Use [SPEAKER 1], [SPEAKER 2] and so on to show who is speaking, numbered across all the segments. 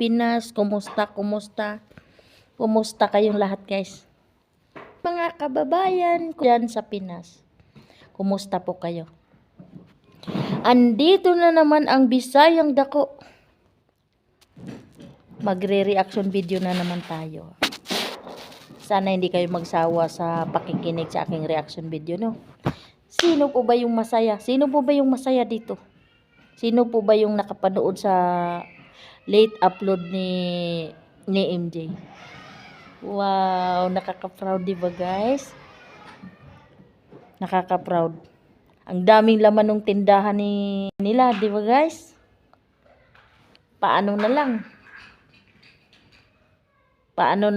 [SPEAKER 1] Pinas. Kumusta kayong lahat, guys? Mga kababayan ko dyan sa Pinas. Kumusta po kayo? Andito na naman ang Bisayang Dako. Magre-reaction video na naman tayo. Sana hindi kayo magsawa sa pakikinig sa aking reaction video, no? Sino po ba yung masaya? Sino po ba yung masaya dito? Sino po ba yung nakapanood sa late upload ni MJ? Wow, nakaka-proud, diba, guys? Nakaka-proud. Ang daming laman ng tindahan nila, diba, guys? Paano na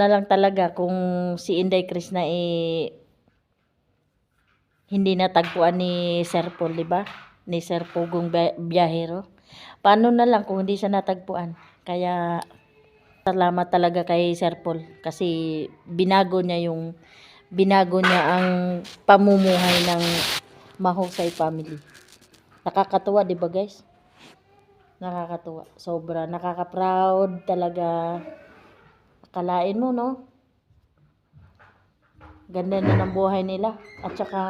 [SPEAKER 1] lang talaga kung si Inday Krishna hindi natagpuan ni Sir Paul, diba? Ni Sir Pugong Biyahero. Paano na lang kung hindi siya natagpuan? Kaya salamat talaga kay Sir Paul kasi binago niya ang pamumuhay ng Mahusay family. Nakakatuwa, diba, guys? Nakakatuwa. Sobra nakaka-proud talaga. Akalain mo, no? Ganda na ng buhay nila. At saka,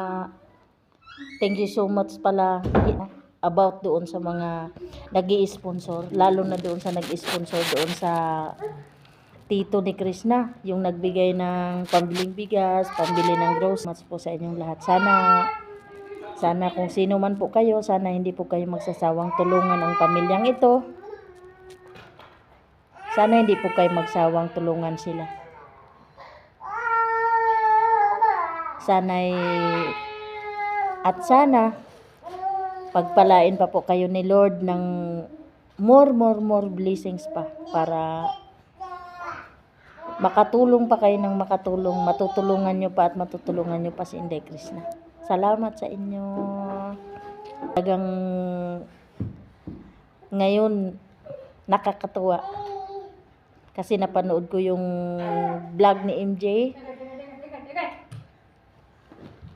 [SPEAKER 1] thank you so much pala about doon sa mga nag-i-sponsor. Lalo na doon sa nag-i-sponsor doon sa tito ni Krishna. Yung nagbigay ng pambiling bigas, pambili ng groceries po sa inyong lahat. Sana kung sino man po kayo, sana hindi po kayo magsasawang tulungan ang pamilyang ito. Sana hindi po kayo magsawang tulungan sila. Sana pagpalain pa po kayo ni Lord ng more blessings pa para makatulong pa kayo ng makatulong, matutulungan nyo pa at matutulungan nyo pa si Inday Krishna. Salamat sa inyo. Talagang ngayon nakakatuwa kasi napanood ko yung vlog ni MJ.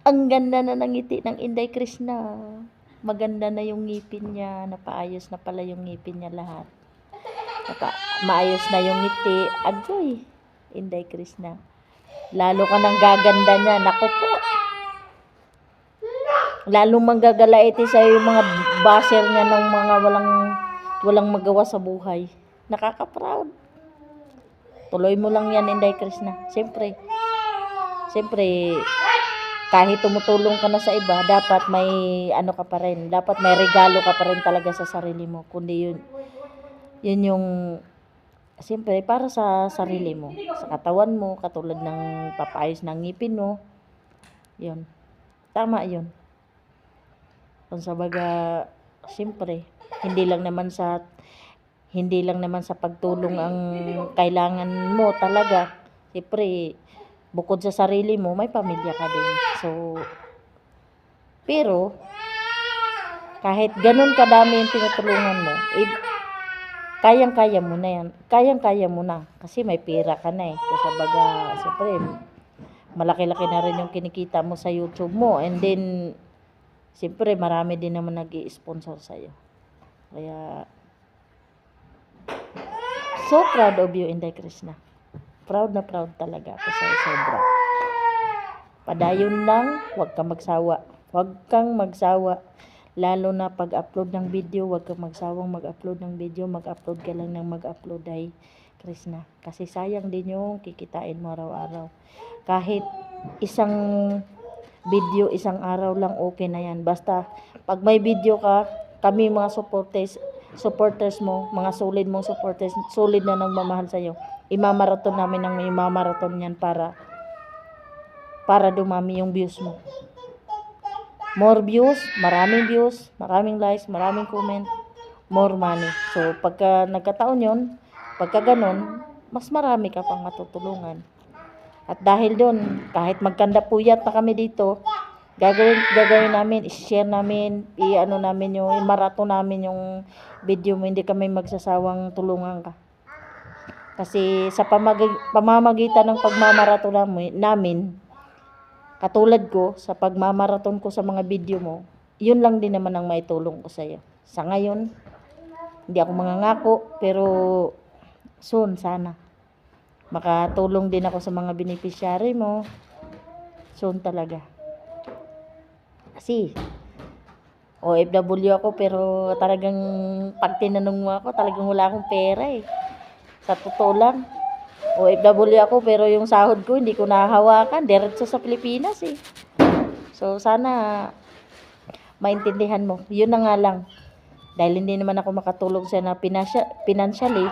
[SPEAKER 1] Ang ganda na ng ngiti ng Inday Krishna. Maganda na yung ngipin niya. Napaayos na pala yung ngipin niya lahat. Maayos na yung ngiti. Agoy, Inday Krishna. Lalo ka nang gaganda niya. Naku po. Lalong manggagalaiti sa yung mga basher niya ng mga walang magawa sa buhay. Nakaka-proud. Tuloy mo lang yan, Inday Krishna. Siyempre, kahit tumutulong ka na sa iba, dapat may ano ka pa rin. Dapat may regalo ka pa rin talaga sa sarili mo. Kundi yun yung, siyempre, para sa sarili mo. Sa katawan mo, katulad ng papayos ng ngipin mo. Yun. Tama yun. Kung sa baga, siyempre, hindi lang naman sa pagtulong ang kailangan mo talaga. Siyempre, bukod sa sarili mo, may pamilya ka din. So, pero, kahit ganun kadami yung tinutulungan mo, kayang-kaya mo na yan. Kayang-kaya mo na. Kasi may pera ka na eh. Kung sa baga, siyempre, malaki-laki na rin yung kinikita mo sa YouTube mo. And then, siyempre, marami din naman nag-i-sponsor sa'yo. Kaya, so proud of you, Inday Krishna. Proud na proud talaga ako sa'yo, sobra. Padayon lang, huwag kang magsawa. Huwag kang magsawa. Lalo na pag-upload ng video, huwag kang magsawang mag-upload ng video. Mag-upload ka lang ng mag-upload ay Krishna. Kasi sayang din yung kikitain mo araw-araw. Kahit isang video, isang araw lang, okay na yan. Basta, pag may video ka, kami mga supporters mo, mga solid mong supporters, solid na nagmamahal sa'yo. Imamaraton namin ng imamaraton yan para dumami yung views mo. More views, maraming likes, maraming comment, more money. So, pagka nagkataon yun, pagka ganun, mas marami ka pang matutulungan. At dahil doon, kahit magkanda puyat na kami dito, gagawin namin, i-share namin, i-maraton namin yung video mo, hindi kami magsasawang tulungan ka. Kasi sa pamamagitan ng pagmamaraton namin, katulad ko, sa pagmamaraton ko sa mga video mo, yun lang din naman ang maitulong ko sa'yo. Sa ngayon, hindi ako mangangako, pero Soon, sana. Makatulong din ako sa mga beneficiary mo. Soon talaga. Kasi, OFW ako pero talagang pag tinanong mo ako, talagang wala akong pera eh. Sa totoo lang. OFW ako pero yung sahod ko hindi ko nahahawakan. Diretso sa Pilipinas eh. So, sana maintindihan mo. Yun na nga lang. Dahil hindi naman ako makatulong sa na financially,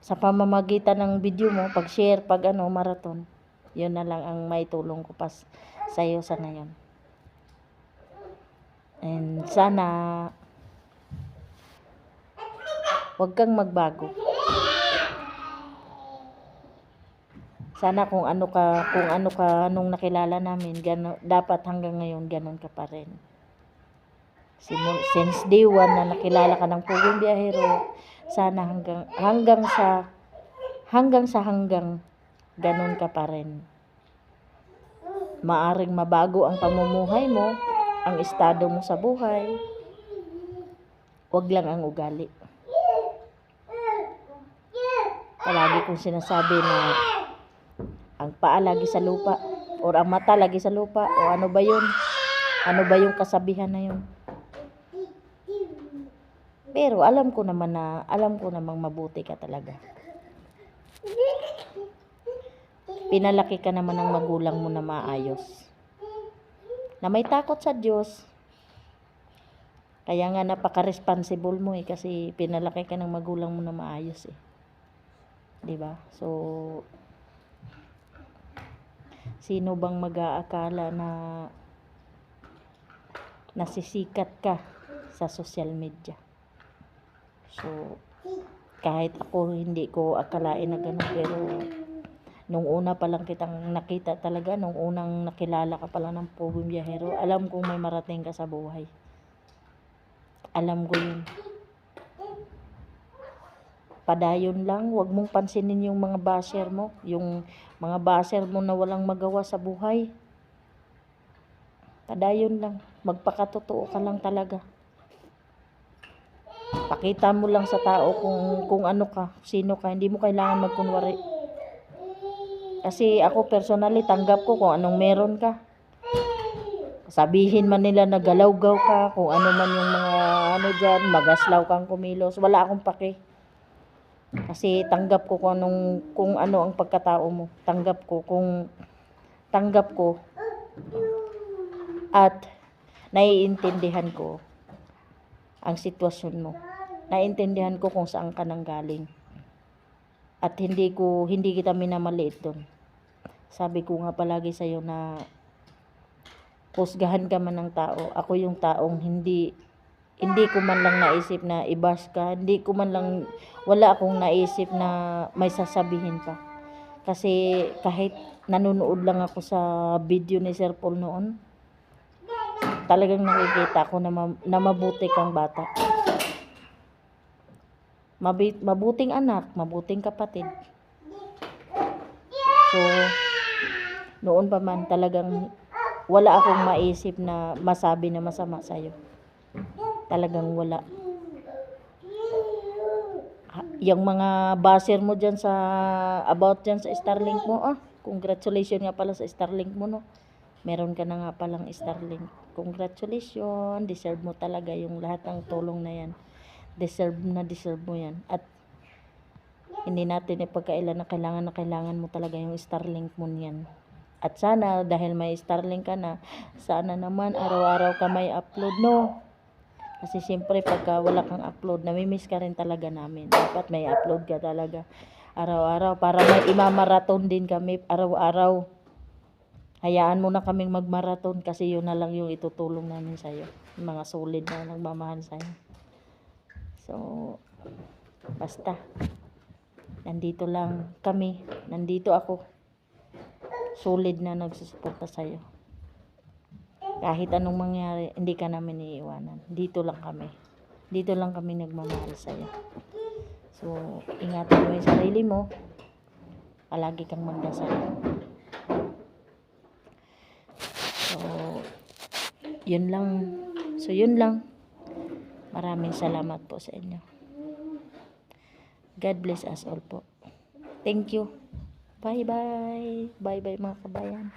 [SPEAKER 1] sa pamamagitan ng video mo, pag-share, pag marathon, yun na lang ang maitulong ko pas sa'yo sa ngayon. And sana, huwag kang magbago. Sana kung ano ka nung nakilala namin, dapat hanggang ngayon ganun ka pa rin. Since day one na nakilala ka ng Pugong Biyahero, sana hanggang ganun ka pa rin. Maaring mabago ang pamumuhay mo, ang estado mo sa buhay. Huwag lang ang ugali. Palagi kong sinasabi na ang paa lagi sa lupa or ang mata lagi sa lupa o ano ba yun? Ano ba yung kasabihan na yun? Pero alam ko namang mabuti ka talaga. Pinalaki ka naman ng magulang mo na maayos. Na may takot sa Diyos. Kaya nga napaka-responsible mo eh kasi pinalaki ka ng magulang mo na maayos eh. 'Di ba? So sino bang mag-aakala na nasisikat ka sa social media? So kahit ako hindi ko akalain na gano'n pero nung una pa lang kitang nakita talaga, nung unang nakilala ka pa lang ng Pugong Biyahero, alam kong may marating ka sa buhay. Alam ko yun. Padayon lang, wag mong pansinin yung mga basher mo. Yung mga basher mo na walang magawa sa buhay. Padayon lang. Magpakatotoo ka lang talaga. Pakita mo lang sa tao kung ano ka, sino ka. Hindi mo kailangan magkunwari. Kasi ako personally, tanggap ko kung anong meron ka. Sabihin man nila na galaw-gaw ka, kung ano man yung mga dyan, magaslaw kang kumilos. Wala akong pake. Kasi tanggap ko kung ano ang pagkatao mo. Tanggap ko at naiintindihan ko ang sitwasyon mo. Naiintindihan ko kung saan ka nanggaling. At hindi kita minamaliit doon. Sabi ko nga palagi sa'yo na husgahan ka man ng tao. Ako yung taong hindi ko man lang naisip na i-bash ka. Wala akong naisip na may sasabihin pa. Kasi kahit nanonood lang ako sa video ni Sir Paul noon, talagang nakikita ko na mabuti kang bata. Mabuting anak, mabuting kapatid. So, noon pa man talagang wala akong maisip na masabi na masama sa'yo. Talagang wala. Yung mga baser mo dyan about dyan sa Starlink mo, congratulations nga pala sa Starlink mo, no? Meron ka na nga palang Starlink. Congratulations, deserve mo talaga yung lahat ng tulong na yan. Deserve mo yan. At hindi natin ipagkailan na kailangan mo talaga yung Starlink mo niyan. At sana dahil may Starlink ka na, sana naman araw-araw ka may upload, no? Kasi siyempre pagka wala kang upload, namimiss ka rin talaga namin. Dapat may upload ka talaga araw-araw para may imamarathon din kami araw-araw. Hayaan mo na kaming magmarathon kasi yun na lang yung itutulong namin sa'yo. Yung mga solid na nagmamahal sa'yo. So, basta. Nandito lang kami. Nandito ako. Solid na nagsusuporta sa'yo. Kahit anong mangyari, hindi ka namin iiwanan. Dito lang kami. Dito lang kami nagmamahal sa'yo. So, ingatan mo yung sarili mo. Palagi kang magdasal. So, yun lang. Maraming salamat po sa inyo. God bless us all po. Thank you. Bye-bye. Bye-bye mga kabayan.